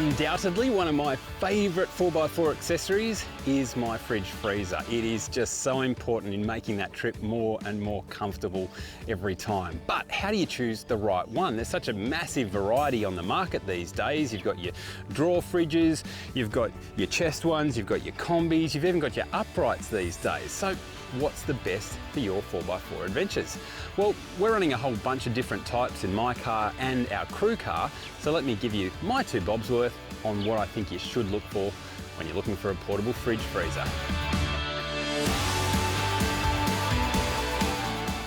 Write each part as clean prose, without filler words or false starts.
Undoubtedly, one of my favourite 4x4 accessories is my fridge freezer. It is just so important in making that trip more and more comfortable every time. But how do you choose the right one? There's such a massive variety on the market these days. You've got your drawer fridges, you've got your chest ones, you've got your combis, you've even got your uprights these days. So what's the best for your 4x4 adventures? Well, we're running a whole bunch of different types in my car and our crew car, so let me give you my 2 bobs worth on what I think you should look for when you're looking for a portable fridge freezer.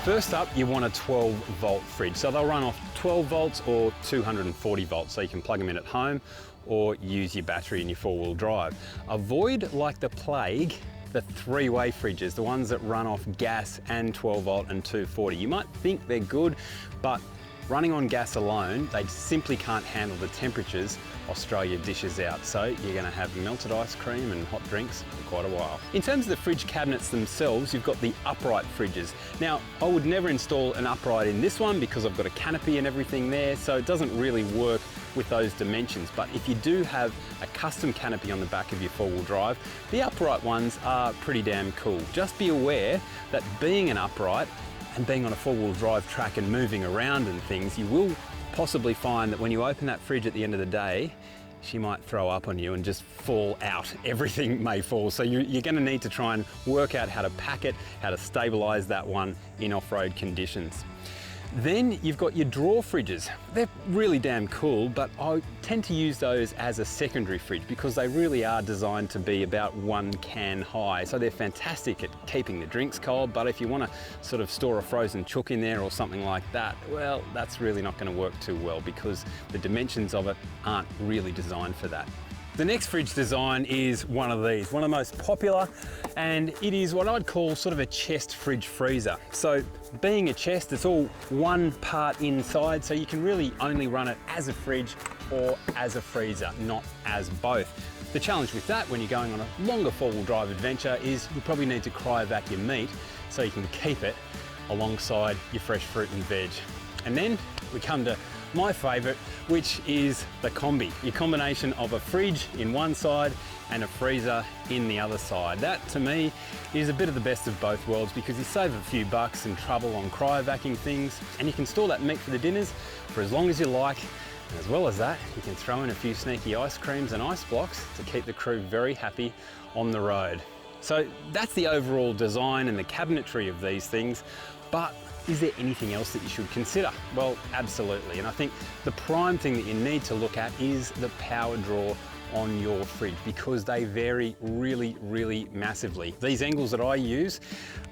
First up, you want a 12-volt fridge. So they'll run off 12 volts or 240 volts, so you can plug them in at home or use your battery in your 4-wheel drive. Avoid, like the plague, the 3-way fridges, the ones that run off gas and 12 volt and 240. You might think they're good, but running on gas alone, they simply can't handle the temperatures Australia dishes out. So you're gonna have melted ice cream and hot drinks for quite a while. In terms of the fridge cabinets themselves, you've got the upright fridges. Now, I would never install an upright in this one because I've got a canopy and everything there, so it doesn't really work with those dimensions. But if you do have a custom canopy on the back of your 4-wheel drive, the upright ones are pretty damn cool. Just be aware that being an upright and being on a 4-wheel drive track and moving around and things, you will possibly find that when you open that fridge at the end of the day, she might throw up on you and just fall out. Everything may fall. So you're gonna need to try and work out how to pack it, how to stabilize that one in off-road conditions. Then you've got your drawer fridges. They're really damn cool, but I tend to use those as a secondary fridge because they really are designed to be about 1 can high. So they're fantastic at keeping the drinks cold, but if you want to sort of store a frozen chook in there or something like that, well, that's really not going to work too well because the dimensions of it aren't really designed for that. The next fridge design is one of these, one of the most popular, and it is what I'd call sort of a chest fridge freezer. So being a chest, it's all one part inside, so you can really only run it as a fridge or as a freezer, not as both. The challenge with that when you're going on a longer 4-wheel drive adventure is you probably need to cryovac your meat so you can keep it alongside your fresh fruit and veg. And then we come to my favourite, which is the Kombi, your combination of a fridge in one side and a freezer in the other side. That, to me, is a bit of the best of both worlds because you save a few bucks and trouble on cryovacing things, and you can store that meat for the dinners for as long as you like. And as well as that, you can throw in a few sneaky ice creams and ice blocks to keep the crew very happy on the road. So that's the overall design and the cabinetry of these things, but is there anything else that you should consider? Well, absolutely. And I think the prime thing that you need to look at is the power draw on your fridge because they vary really, really massively. These Engels that I use,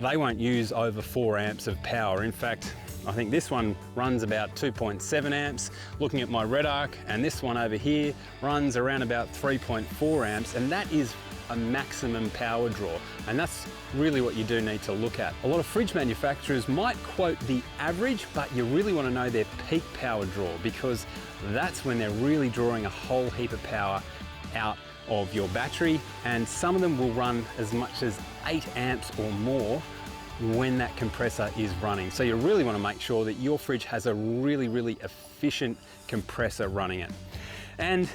they won't use over 4 amps of power. In fact, I think this one runs about 2.7 amps, looking at my Red Arc, and this one over here runs around about 3.4 amps, and that is a maximum power draw, and that's really what you do need to look at. A lot of fridge manufacturers might quote the average, but you really want to know their peak power draw because that's when they're really drawing a whole heap of power out of your battery, and some of them will run as much as 8 amps or more when that compressor is running. So you really want to make sure that your fridge has a really, really efficient compressor running it. And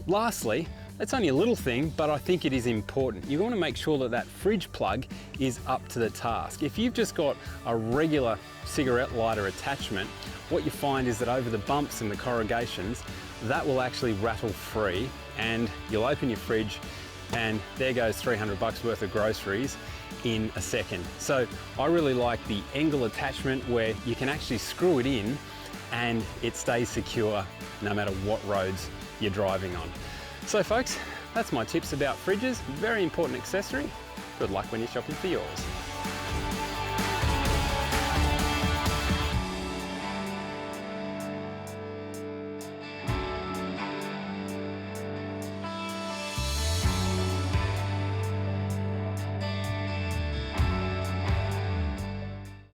lastly, it's only a little thing, but I think it is important. You want to make sure that that fridge plug is up to the task. If you've just got a regular cigarette lighter attachment, what you find is that over the bumps and the corrugations, that will actually rattle free, and you'll open your fridge and there goes 300 bucks worth of groceries in a second. So I really like the Engel attachment where you can actually screw it in and it stays secure no matter what roads you're driving on. So folks, that's my tips about fridges. Very important accessory. Good luck when you're shopping for yours.